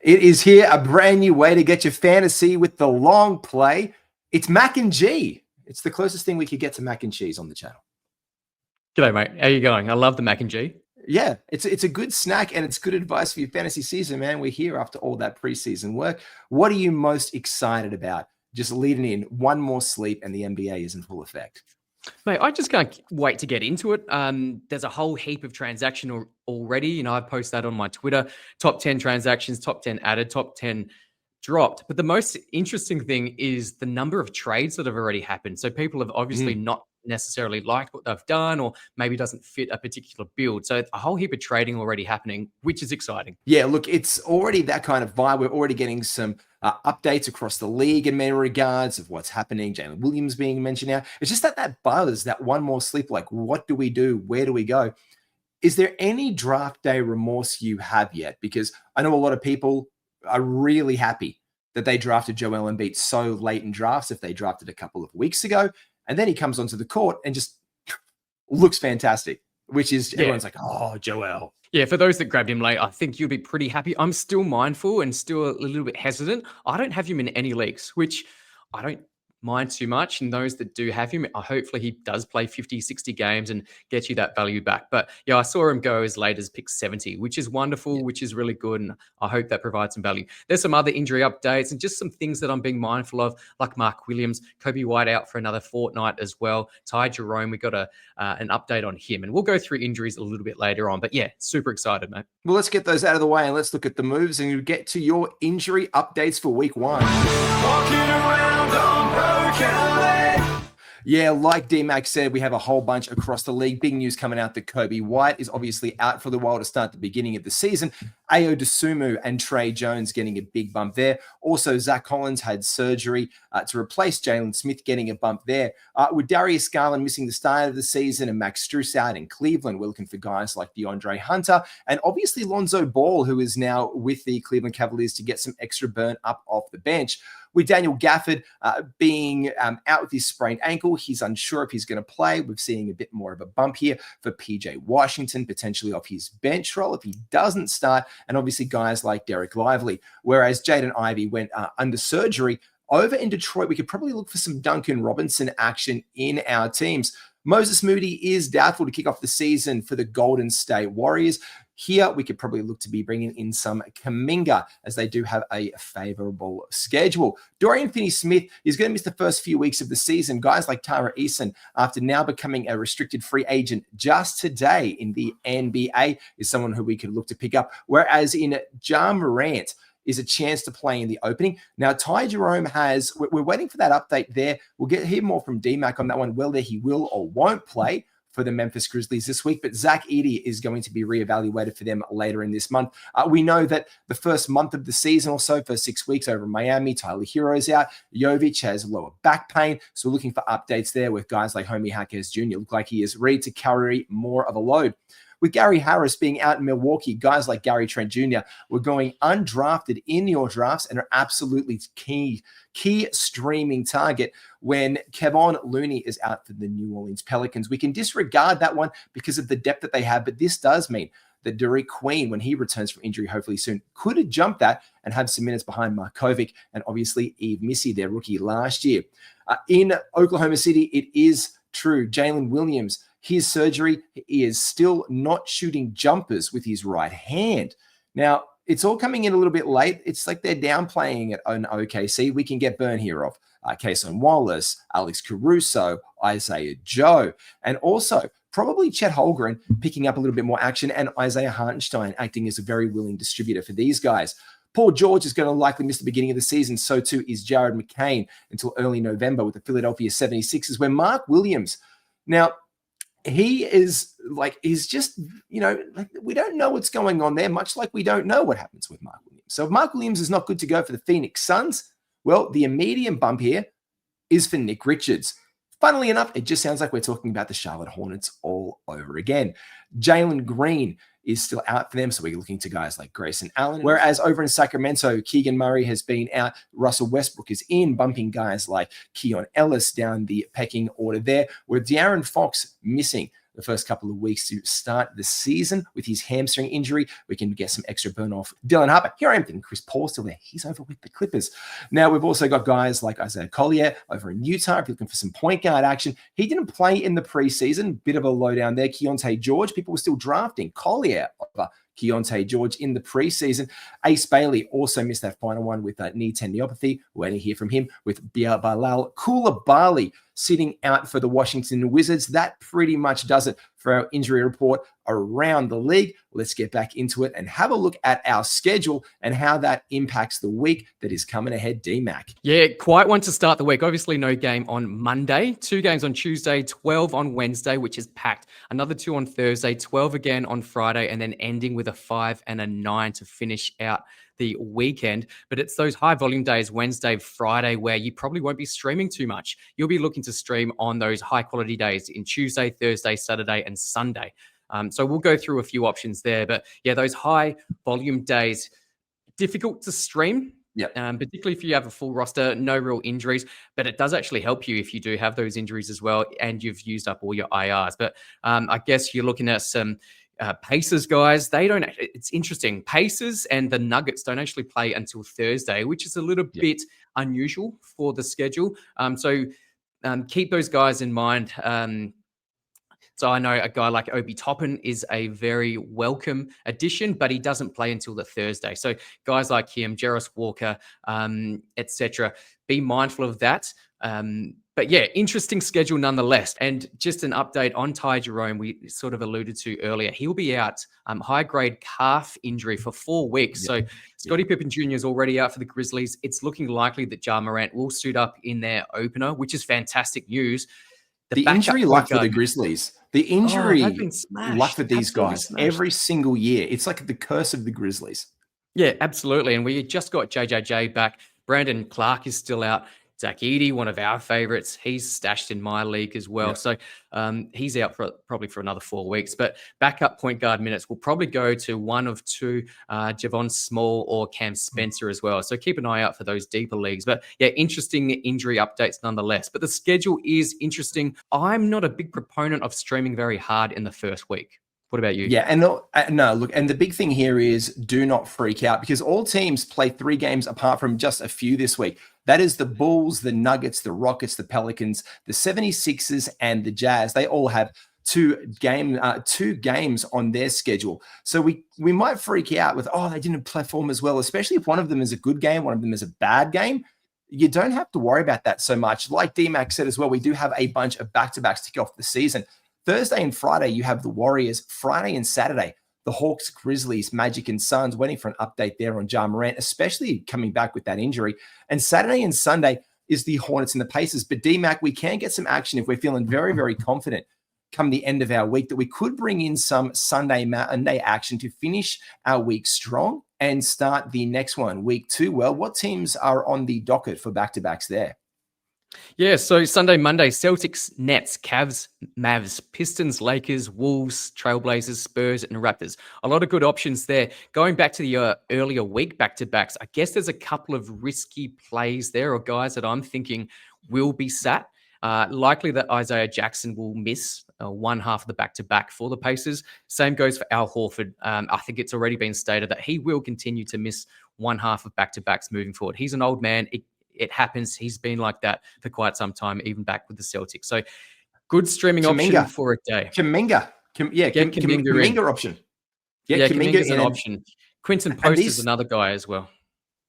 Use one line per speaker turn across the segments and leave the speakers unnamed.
It is here, a brand new way to get your fantasy with the long play. It's mac and G. It's the closest thing we could get to mac and cheese on the channel.
G'day, mate. How you going? I love the mac and G.
Yeah, it's a good snack and it's good advice for your fantasy season, man. We're here after all that preseason work. What are you most excited about? Just leading in one more sleep and the NBA is in full effect.
Mate, I just can't wait to get into it. There's a whole heap of transaction already. You know, I post that on my Twitter. Top 10 transactions, top 10 added, top 10 dropped. But the most interesting thing is the number of trades that have already happened. So people have obviously not necessarily liked what they've done, or maybe doesn't fit a particular build. So a whole heap of trading already happening, which is exciting.
Yeah, look, it's already that kind of vibe. We're already getting some updates across the league in many regards of what's happening. Jalen Williams being mentioned now. It's just that buzz, that one more sleep. Like, what do we do? Where do we go? Is there any draft day remorse you have yet? Because I know a lot of people are really happy that they drafted Joel Embiid so late in drafts if they drafted a couple of weeks ago. And then he comes onto the court and just looks fantastic, which is everyone's like, oh, Joel.
Yeah, for those that grabbed him late, I think you'll be pretty happy. I'm still mindful and still a little bit hesitant. I don't have him in any leagues, which I don't mind too much. And those that do have him, hopefully he does play 50, 60 games and get you that value back. But yeah, I saw him go as late as pick 70, which is wonderful, which is really good. And I hope that provides some value. There's some other injury updates and just some things that I'm being mindful of, like Mark Williams, Kobe White out for another fortnight as well. Ty Jerome, we got an update on him. And we'll go through injuries a little bit later on. But yeah, super excited, mate.
Well, let's get those out of the way and let's look at the moves and get to your injury updates for week 1.
Walking around on broken legs.
Yeah, like D-Mac said, we have a whole bunch across the league. Big news coming out that Kobe White is obviously out for the while to start the beginning of the season. Ayo Dosunmu and Trey Jones getting a big bump there. Also, Zach Collins had surgery to replace Jalen Smith, getting a bump there. With Darius Garland missing the start of the season and Max Strus out in Cleveland, we're looking for guys like DeAndre Hunter and obviously Lonzo Ball, who is now with the Cleveland Cavaliers, to get some extra burn up off the bench. With Daniel Gafford being out with his sprained ankle, he's unsure if he's going to play. We're seeing a bit more of a bump here for PJ Washington, potentially off his bench role if he doesn't start, and obviously guys like Derek Lively. Whereas Jaden Ivey went under surgery. Over in Detroit, we could probably look for some Duncan Robinson action in our teams. Moses Moody is doubtful to kick off the season for the Golden State Warriors. Here, we could probably look to be bringing in some Kuminga, as they do have a favorable schedule. Dorian Finney-Smith is going to miss the first few weeks of the season. Guys like Tara Eason, after now becoming a restricted free agent just today in the NBA, is someone who we could look to pick up. Whereas in Ja Morant is a chance to play in the opening. Now, Ty Jerome we're waiting for that update there. We'll hear more from D-Mac on that one, whether he will or won't play for the Memphis Grizzlies this week, but Zach Edey is going to be reevaluated for them later in this month. We know that the first month of the season or so, for 6 weeks over in Miami, Tyler Hero's out. Jovic has lower back pain, so we're looking for updates there with guys like Homie Hackers Jr. Look like he is ready to carry more of a load. With Gary Harris being out in Milwaukee, guys like Gary Trent Jr. were going undrafted in your drafts and are absolutely key streaming target when Kevon Looney is out for the New Orleans Pelicans. We can disregard that one because of the depth that they have, but this does mean that Derek Queen, when he returns from injury, hopefully soon, could have jumped that and have some minutes behind Markovic and obviously Eve Missy, their rookie last year. In Oklahoma City, it is true. Jalen Williams, his surgery, he is still not shooting jumpers with his right hand. Now, it's all coming in a little bit late. It's like they're downplaying it on OKC. We can get burn here of Cason Wallace, Alex Caruso, Isaiah Joe, and also probably Chet Holmgren picking up a little bit more action, and Isaiah Hartenstein acting as a very willing distributor for these guys. Paul George is going to likely miss the beginning of the season. So too is Jared McCain until early November with the Philadelphia 76ers, where Mark Williams, now, he is like, he's just, like we don't know what's going on there, much like we don't know what happens with Mark Williams. So if Mark Williams is not good to go for the Phoenix Suns, well, the immediate bump here is for Nick Richards. Funnily enough, it just sounds like we're talking about the Charlotte Hornets all over again. Jalen Green is still out for them, so we're looking to guys like Grayson Allen. Whereas over in Sacramento, Keegan Murray has been out. Russell Westbrook is in, bumping guys like Keon Ellis down the pecking order there, with De'Aaron Fox missing the first couple of weeks to start the season with his hamstring injury. We can get some extra burn off Dylan Harper. Here I am thinking Chris Paul's still there. He's over with the Clippers. Now, we've also got guys like Isaiah Collier over in Utah. If you're looking for some point guard action, he didn't play in the preseason. Bit of a lowdown there. Keontae George, people were still drafting Collier over Keontae George in the preseason. Ace Bailey also missed that final one with knee tendinopathy. We're waiting to hear from him with Bilal Coulibaly sitting out for the Washington Wizards. That pretty much does it for our injury report around the league. Let's get back into it and have a look at our schedule and how that impacts the week that is coming ahead, D-Mac.
Yeah, quite one to start the week. Obviously, no game on Monday, 2 games on Tuesday, 12 on Wednesday, which is packed. Another 2 on Thursday, 12 again on Friday, and then ending with a 5 and a 9 to finish out the weekend. But it's those high volume days, Wednesday, Friday, where you probably won't be streaming too much. You'll be looking to stream on those high quality days in Tuesday, Thursday, Saturday, and Sunday. So we'll go through a few options there. But yeah, those high volume days, difficult to stream.
Yeah.
Particularly if you have a full roster, no real injuries, but it does actually help you if you do have those injuries as well and you've used up all your IRs. But I guess you're looking at some Pacers guys. They don't. It's interesting. Pacers and the Nuggets don't actually play until Thursday, which is a little bit unusual for the schedule. So keep those guys in mind. So I know a guy like Obi Toppin is a very welcome addition, but he doesn't play until the Thursday. So guys like him, Jarris Walker, etc., be mindful of that. But yeah, interesting schedule nonetheless. And just an update on Ty Jerome, we sort of alluded to earlier. He'll be out high-grade calf injury for 4 weeks. So Scottie Pippen Jr. is already out for the Grizzlies. It's looking likely that Ja Morant will suit up in their opener, which is fantastic news.
The injury luck for the Grizzlies. The injury luck for these guys every single year. It's like the curse of the Grizzlies.
Yeah, absolutely. And we just got JJJ back. Brandon Clark is still out. Zach Edey, one of our favorites, he's stashed in my league as well. So he's out for probably for another 4 weeks. But backup point guard minutes will probably go to one of two, Javon Small or Cam Spencer as well. So keep an eye out for those deeper leagues. But yeah, interesting injury updates nonetheless. But the schedule is interesting. I'm not a big proponent of streaming very hard in the first week. What about you?
Yeah, and no, look, and the big thing here is do not freak out because all teams play 3 games apart from just a few this week. That is the Bulls, the Nuggets, the Rockets, the Pelicans, the 76ers, and the Jazz. They all have 2 games on their schedule. So we might freak out with, they didn't perform as well, especially if one of them is a good game, one of them is a bad game. You don't have to worry about that so much. Like D-Mac said as well, we do have a bunch of back-to-backs to kick off the season. Thursday and Friday, you have the Warriors. Friday and Saturday, the Hawks, Grizzlies, Magic, and Suns. Waiting for an update there on Ja Morant, especially coming back with that injury. And Saturday and Sunday is the Hornets and the Pacers. But D-Mac, we can get some action if we're feeling very, very confident come the end of our week that we could bring in some Sunday Monday action to finish our week strong and start the next one, week 2. Well, what teams are on the docket for back-to-backs there?
Yeah, so Sunday, Monday, Celtics, Nets, Cavs, Mavs, Pistons, Lakers, Wolves, Trailblazers, Spurs, and Raptors. A lot of good options there. Going back to the earlier week back-to-backs, I guess there's a couple of risky plays there or guys that I'm thinking will be sat. Likely that Isaiah Jackson will miss one half of the back-to-back for the Pacers. Same goes for Al Horford. I think it's already been stated that he will continue to miss one half of back-to-backs moving forward. He's an old man. It happens. He's been like that for quite some time, even back with the Celtics. So good streaming option for a day.
Kuminga option.
Yeah, Kuminga's an option. Quinton Post is another guy as well.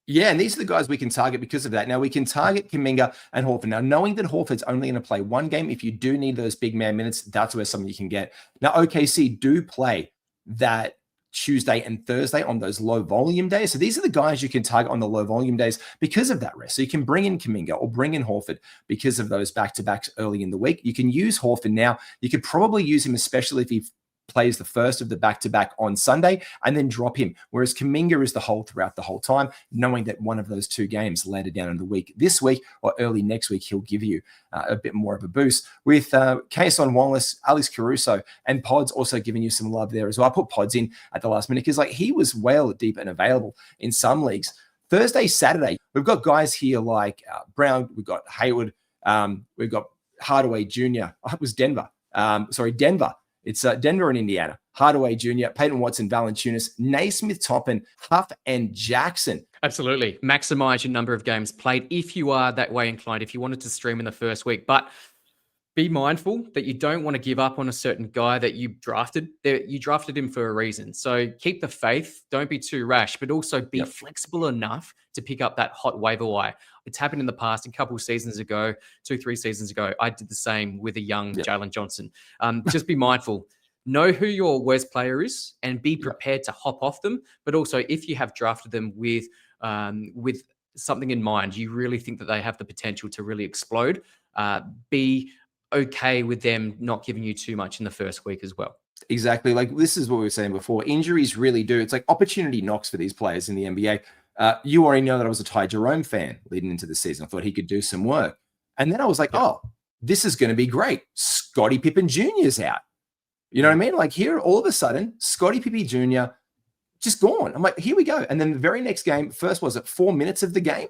Yeah, and these are the guys we can target because of that. Now, we can target Kuminga and Horford. Now, knowing that Horford's only going to play 1 game, if you do need those big man minutes, that's where something you can get. Now, OKC do play that Tuesday and Thursday on those low volume days. So these are the guys you can target on the low volume days because of that rest. So you can bring in Kuminga or bring in Horford because of those back-to-backs early in the week. You can use Horford now. You could probably use him, especially if he plays the first of the back-to-back on Sunday and then drop him. Whereas Kuminga is the whole throughout the whole time, knowing that one of those 2 games later down in the week, this week or early next week, he'll give you a bit more of a boost. With Kayson Wallace, Alex Caruso, and Pods also giving you some love there as well. I put Pods in at the last minute because he was well deep and available in some leagues. Thursday, Saturday, we've got guys here like Brown, we've got Hayward, we've got Hardaway Jr. It was Denver. Denver It's Denver and Indiana. Hardaway Jr., Peyton Watson, Valanciunas, Naismith, Toppin, Huff, and Jackson.
Absolutely. Maximize your number of games played if you are that way inclined, if you wanted to stream in the first week. But be mindful that you don't want to give up on a certain guy that you drafted. You drafted him for a reason. So keep the faith. Don't be too rash, but also be flexible enough to pick up that hot waiver wire. It's happened in the past, a couple of seasons ago, 2-3 seasons ago. I did the same with a young Jalen Johnson. Just be mindful. Know who your worst player is and be prepared to hop off them. But also, if you have drafted them with something in mind, you really think that they have the potential to really explode, be okay with them not giving you too much in the first week as well.
Exactly. Like this is what we were saying before. Injuries really do. It's like opportunity knocks for these players in the NBA. You already know that I was a Ty Jerome fan leading into the season. I thought he could do some work. And then I was like, oh, this is going to be great. Scottie Pippen Jr. is out. You know what I mean? Like here, all of a sudden, Scottie Pippen Jr. just gone. I'm like, here we go. And then the very next game, first was it 4 minutes of the game?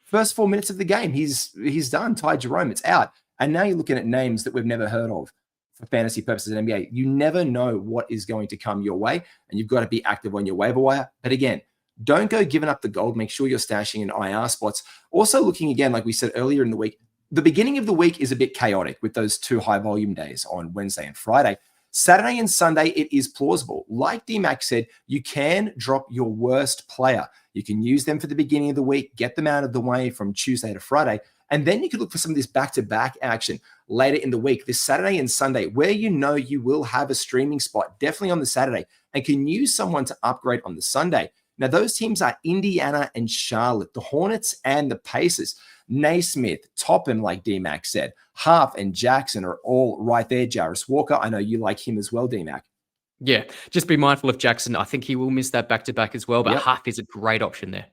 First 4 minutes of the game, he's done. Ty Jerome, it's out. And now you're looking at names that we've never heard of for fantasy purposes in NBA. You never know what is going to come your way, and you've got to be active on your waiver wire. But again, don't go giving up the gold. Make sure you're stashing in IR spots. Also looking again, like we said earlier in the week, the beginning of the week is a bit chaotic with those 2 high volume days on Wednesday and Friday. Saturday and Sunday, it is plausible. Like D-Mac said, you can drop your worst player. You can use them for the beginning of the week, get them out of the way from Tuesday to Friday, and then you could look for some of this back-to-back action later in the week, this Saturday and Sunday, where you know you will have a streaming spot, definitely on the Saturday, and can use someone to upgrade on the Sunday. Now, those teams are Indiana and Charlotte, the Hornets and the Pacers. Naismith, Toppin, like D-Mac said, Huff and Jackson are all right there. Jarris Walker, I know you like him as well, D-Mac.
Yeah, just be mindful of Jackson. I think he will miss that back-to-back as well, but Huff is a great option there.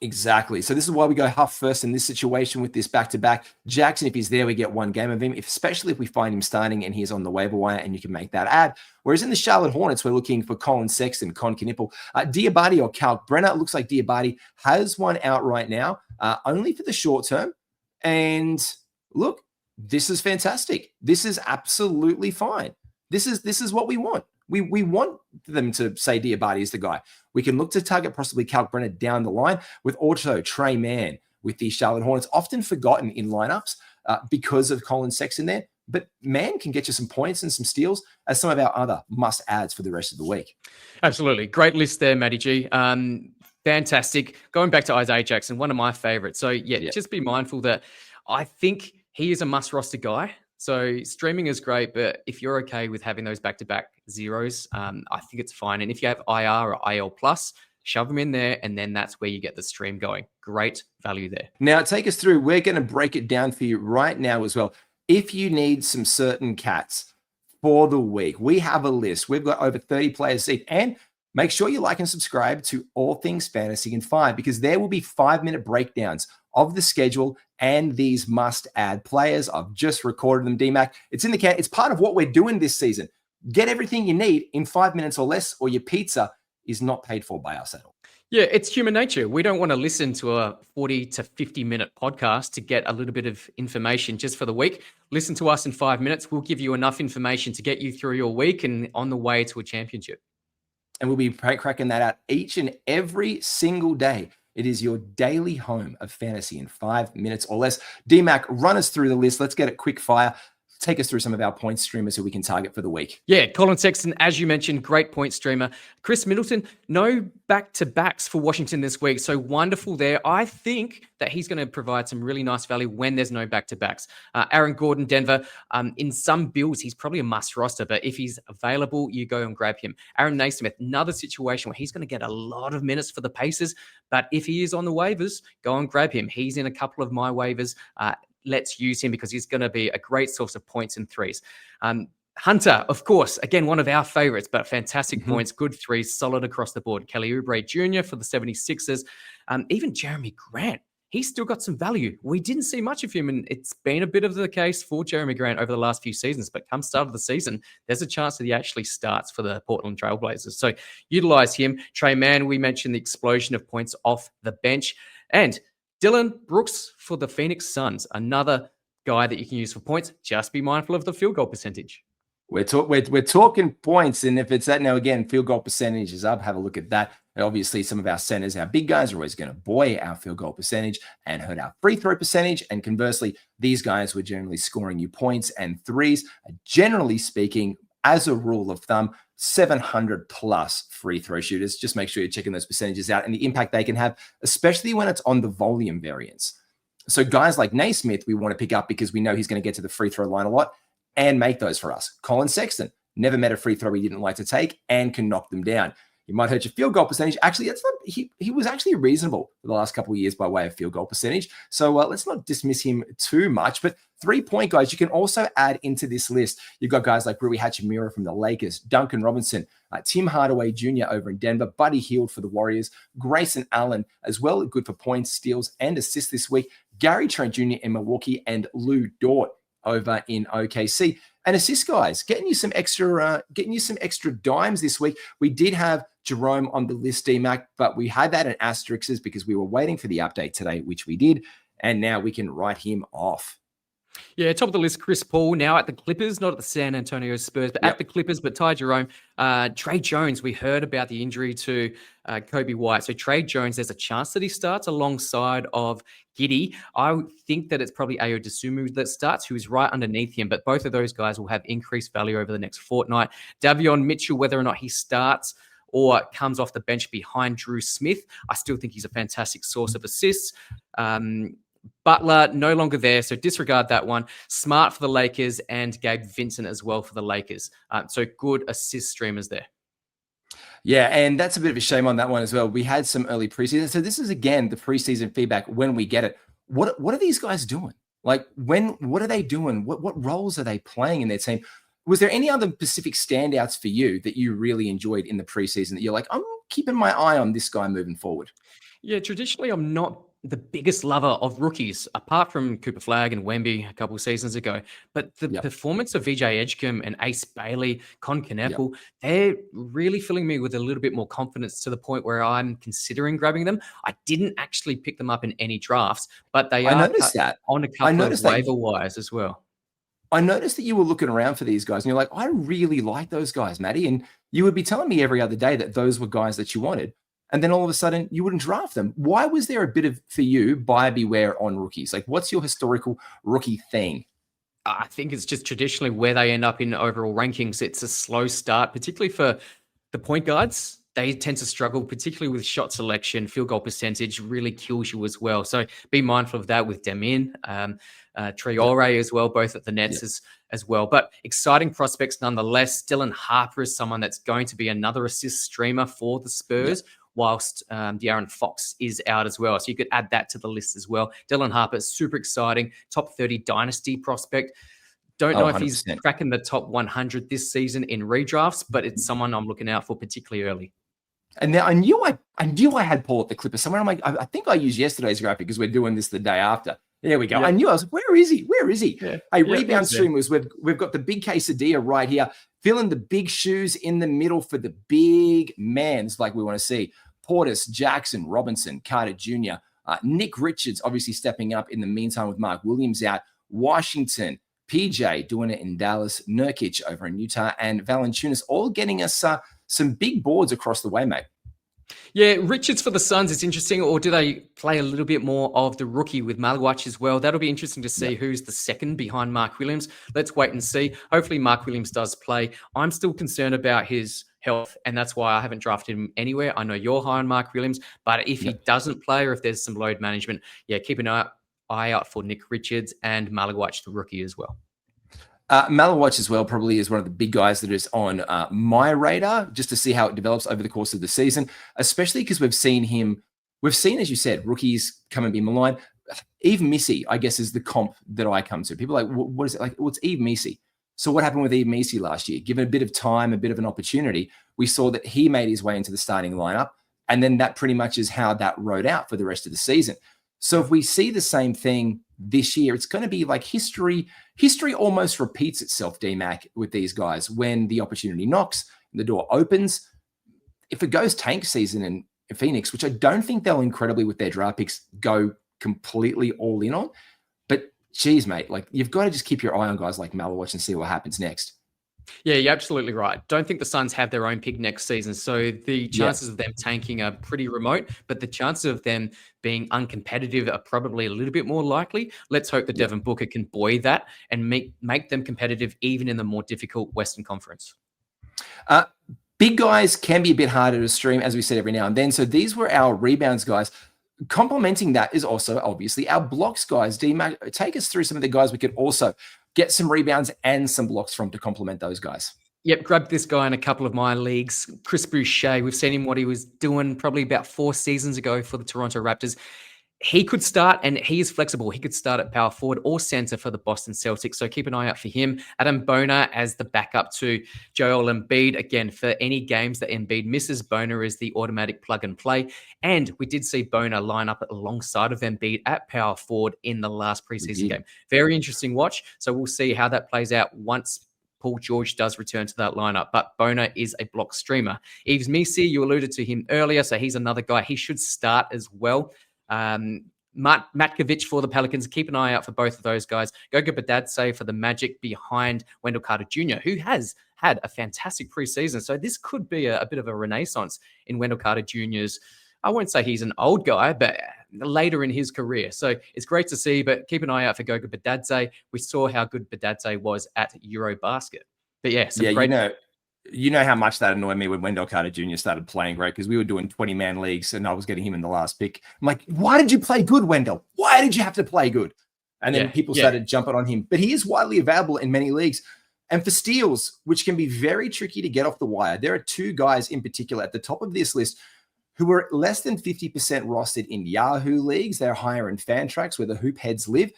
Exactly. So this is why we go Huff first in this situation with this back-to-back. Jackson, if he's there, we get one game of him, especially if we find him starting and he's on the waiver wire and you can make that ad. Whereas in the Charlotte Hornets, we're looking for Colin Sexton, Con Knipple, Diabate or Cal Brenner. It looks like Diabate has one out right now, only for the short term. And look, this is fantastic. This is absolutely fine. This is what we want. We want them to say Diabate is the guy. We can look to target possibly Cal Brenner down the line with also Trey Mann with the Charlotte Hornets, often forgotten in lineups because of Colin Sexton there. But Mann can get you some points and some steals as some of our other must-adds for the rest of the week.
Absolutely. Great list there, Matty G. Fantastic. Going back to Isaiah Jackson, one of my favorites. So, just be mindful that I think he is a must-roster guy. So streaming is great, but if you're okay with having those back-to-back zeros, I think it's fine. And if you have IR or IL plus, shove them in there, and then that's where you get the stream going. Great value there.
Now, take us through. We're going to break it down for you right now as well. If you need some certain cats for the week, we have a list. We've got over 30 players each. And make sure you like and subscribe to All Things Fantasy in 5, because there will be 5-minute breakdowns of the schedule and these must-add players. I've just recorded them, D-Mac. It's in the can. It's part of what we're doing this season. Get everything you need in 5 minutes or less, or your pizza is not paid for by us at all.
Yeah, it's human nature. We don't want to listen to a 40 to 50-minute podcast to get a little bit of information just for the week. Listen to us in 5 minutes. We'll give you enough information to get you through your week and on the way to a championship.
And we'll be cracking that out each and every single day. It is your daily home of fantasy in 5 minutes or less. D-Mac, run us through the list. Let's get it quick fire. Take us through some of our point streamers who we can target for the week.
Yeah, Colin Sexton, as you mentioned, great point streamer. Chris Middleton, no back-to-backs for Washington this week, so wonderful there. I think that he's going to provide some really nice value when there's no back-to-backs. Aaron Gordon, Denver, in some builds, he's probably a must roster, but if he's available, you go and grab him. Aaron Naismith, another situation where he's going to get a lot of minutes for the Pacers, but if he is on the waivers, go and grab him. He's in a couple of my waivers. Let's use him because he's going to be a great source of points and threes. Hunter, of course, again, one of our favorites, but fantastic points, good threes, solid across the board. Kelly Oubre Jr. for the 76ers. Even Jeremy Grant, he's still got some value. We didn't see much of him, and it's been a bit of the case for Jeremy Grant over the last few seasons, but come start of the season, there's a chance that he actually starts for the Portland Trailblazers. So utilize him. Trey Mann, we mentioned the explosion of points off the bench. And Dylan Brooks for the Phoenix Suns, another guy that you can use for points. Just be mindful of the field goal percentage.
We're talking points, and if it's that now again, field goal percentage is up. Have a look at that. And obviously, some of our centers, our big guys, are always going to buoy our field goal percentage and hurt our free throw percentage. And conversely, these guys were generally scoring you points and threes. Generally speaking, as a rule of thumb, 700 plus free throw shooters. Just make sure you're checking those percentages out and the impact they can have, especially when it's on the volume variance. So guys like Naismith, we want to pick up because we know he's going to get to the free throw line a lot and make those for us. Colin Sexton never met a free throw he didn't like to take and can knock them down. He might hurt your field goal percentage. Actually, that's not. He was actually reasonable for the last couple of years by way of field goal percentage. So let's not dismiss him too much. But 3-point guys, you can also add into this list. You've got guys like Rui Hachimura from the Lakers, Duncan Robinson, Tim Hardaway Jr. over in Denver, Buddy Hield for the Warriors, Grayson Allen as well, good for points, steals, and assists this week. Gary Trent Jr. in Milwaukee and Lou Dort over in OKC. And assist guys, getting you some extra dimes this week. We did have Jerome on the list, DMAC, but we had that in asterisks because we were waiting for the update today, which we did, and now we can write him off.
Yeah, top of the list, Chris Paul, now at the Clippers, not at the San Antonio Spurs, but at the Clippers, but Ty Jerome. Trey Jones, we heard about the injury to Kobe White. So Trey Jones, there's a chance that he starts alongside of Giddey. I think that it's probably Ayo Dosunmu that starts, who is right underneath him, but both of those guys will have increased value over the next fortnight. Davion Mitchell, whether or not he starts or comes off the bench behind Drew Smith, I still think he's a fantastic source of assists. Butler, no longer there, so disregard that one. Smart for the Lakers and Gabe Vincent as well for the Lakers. So good assist streamers there.
Yeah, and that's a bit of a shame on that one as well. We had some early preseason. So this is, again, the preseason feedback when we get it. What are these guys doing? Like, what are they doing? What roles are they playing in their team? Was there any other specific standouts for you that you really enjoyed in the preseason that you're like, I'm keeping my eye on this guy moving forward?
Yeah, traditionally, I'm not the biggest lover of rookies, apart from Cooper Flagg and Wemby a couple of seasons ago. But the performance of VJ Edgecombe and Ace Bailey, Con Kneppel, they're really filling me with a little bit more confidence to the point where I'm considering grabbing them. I didn't actually pick them up in any drafts, but they are on a couple of waiver wires as well.
I noticed that you were looking around for these guys and you're like, I really like those guys, Matty. And you would be telling me every other day that those were guys that you wanted. And then all of a sudden you wouldn't draft them. Why was there a bit of, for you, buyer beware on rookies? Like, what's your historical rookie thing?
I think it's just traditionally where they end up in overall rankings. It's a slow start, particularly for the point guards. They tend to struggle, particularly with shot selection. Field goal percentage really kills you as well. So be mindful of that with Demin, Traore as well, both at the Nets as well. But exciting prospects nonetheless. Dylan Harper is someone that's going to be another assist streamer for the Spurs. Whilst De'Aaron Fox is out as well. So you could add that to the list as well. Dylan Harper is super exciting. Top 30 dynasty prospect. Don't know if he's cracking the top 100 this season in redrafts, but it's someone I'm looking out for particularly early.
And now I knew I had Paul at the Clippers somewhere. I'm like, I think I used yesterday's graphic because we're doing this the day after. There we go. Yeah. I knew. I was like, where is he? Where is he? Yeah. Hey, Rebound Streamers, we've got the big quesadilla right here. Filling the big shoes in the middle for the big mans like we want to see. Portis, Jackson, Robinson, Carter Jr., Nick Richards obviously stepping up in the meantime with Mark Williams out. Washington, PJ doing it in Dallas, Nurkic over in Utah, and Valanciunas all getting us some big boards across the way, mate.
Yeah, Richards for the Suns is interesting, or do they play a little bit more of the rookie with Malguach as well? That'll be interesting to see who's the second behind Mark Williams. Let's wait and see. Hopefully Mark Williams does play. I'm still concerned about his health, and that's why I haven't drafted him anywhere. I know you're high on Mark Williams, but if he doesn't play or if there's some load management, keep an eye out for Nick Richards and Malguach, the rookie as well.
Malawatch as well probably is one of the big guys that is on my radar just to see how it develops over the course of the season, especially because we've seen, as you said, rookies come and be maligned. Eve Missy, I guess, is the comp that I come to. People are like, what is it like? What's Eve Missy? So what happened with Eve Missy last year? Given a bit of time, a bit of an opportunity, we saw that he made his way into the starting lineup. And then that pretty much is how that rode out for the rest of the season. So if we see the same thing this year, it's going to be like history almost repeats itself, DMAC, with these guys. When the opportunity knocks, the door opens. If it goes tank season in Phoenix, which I don't think they'll incredibly with their draft picks go completely all in on, but geez, mate, like you've got to just keep your eye on guys like Malawatch and see what happens next.
Yeah, you're absolutely right. Don't think the Suns have their own pick next season. So the chances of them tanking are pretty remote, but the chances of them being uncompetitive are probably a little bit more likely. Let's hope that Devin Booker can buoy that and make them competitive even in the more difficult Western Conference.
Big guys can be a bit harder to stream, as we said, every now and then. So these were our rebounds guys. Complementing that is also obviously our blocks guys. D-Mac, take us through some of the guys we could also get some rebounds and some blocks from to complement those guys.
Yep, grabbed this guy in a couple of my leagues. Chris Boucher, we've seen him what he was doing probably about 4 seasons ago for the Toronto Raptors. He could start, and he is flexible. He could start at power forward or center for the Boston Celtics. So keep an eye out for him. Adam Boner as the backup to Joel Embiid. Again, for any games that Embiid misses, Boner is the automatic plug and play. And we did see Boner line up alongside of Embiid at power forward in the last preseason game. Very interesting watch. So we'll see how that plays out once Paul George does return to that lineup. But Boner is a block streamer. Yves Missi, you alluded to him earlier. So he's another guy. He should start as well. Matkovic for the Pelicans. Keep an eye out for both of those guys. Goga Badadze for the Magic behind Wendell Carter Jr., who has had a fantastic preseason. So this could be a bit of a renaissance in Wendell Carter Jr.'s. I won't say he's an old guy, but later in his career. So it's great to see, but keep an eye out for Goga Badadze. We saw how good Badadze was at Eurobasket. But yeah, great...
You know how much that annoyed me when Wendell Carter Jr. started playing great, because we were doing 20-man leagues and I was getting him in the last pick. I'm like, why did you play good, Wendell? Why did you have to play good? And then people started jumping on him. But he is widely available in many leagues. And for steals, which can be very tricky to get off the wire, there are 2 guys in particular at the top of this list who are less than 50% rostered in Yahoo leagues. They're higher in fan tracks where the hoop heads live.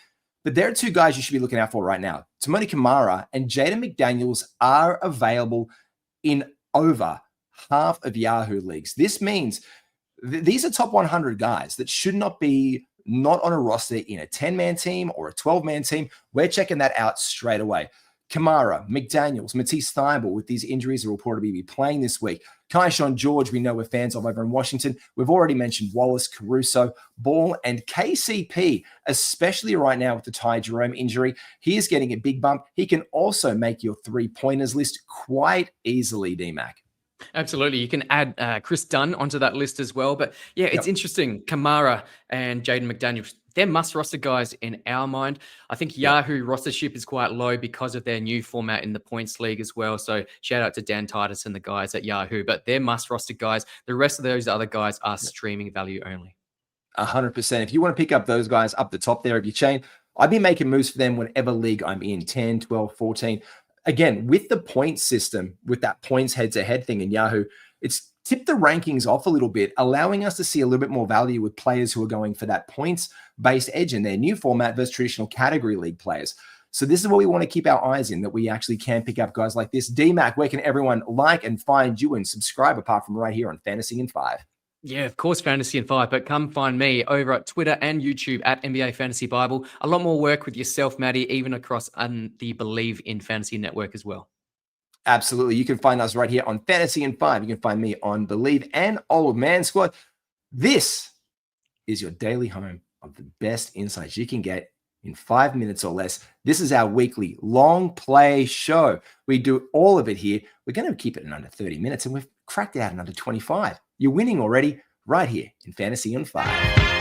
But there are 2 guys you should be looking out for right now. Timothy Kamara and Jaden McDaniels are available in over half of Yahoo leagues. This means these are top 100 guys that should not be not on a roster in a 10-man team or a 12-man team. We're checking that out straight away. Kamara, McDaniels, Matisse Thybulle with these injuries are reported to be playing this week. Keyshawn George, we know we're fans of over in Washington. We've already mentioned Wallace, Caruso, Ball, and KCP, especially right now with the Ty Jerome injury. He is getting a big bump. He can also make your 3-pointers list quite easily, D-Mac.
Absolutely. You can add Chris Dunn onto that list as well. But yeah, it's interesting. Kamara and Jaden McDaniels, they're must-roster guys in our mind. I think Yahoo rostership is quite low because of their new format in the points league as well. So shout out to Dan Titus and the guys at Yahoo. But they're must-roster guys. The rest of those other guys are streaming value only.
100%. If you want to pick up those guys up the top there of your chain, I'd be making moves for them whenever league I'm in, 10, 12, 14. Again, with the point system, with that points head-to-head thing in Yahoo, it's tipped the rankings off a little bit, allowing us to see a little bit more value with players who are going for that points-based edge in their new format versus traditional category league players. So this is what we want to keep our eyes in, that we actually can pick up guys like this. D-Mac, where can everyone like and find you and subscribe apart from right here on Fantasy in 5?
Yeah, of course, Fantasy in 5, but come find me over at Twitter and YouTube at NBA Fantasy Bible. A lot more work with yourself, Maddie, even across the Believe in Fantasy Network as well.
Absolutely. You can find us right here on Fantasy in 5. You can find me on Believe and Old Man Squad. This is your daily home of the best insights you can get in 5 minutes or less. This is our weekly long play show. We do all of it here. We're going to keep it in under 30 minutes, and we've cracked it out in under 25. You're winning already right here in Fantasy in 5.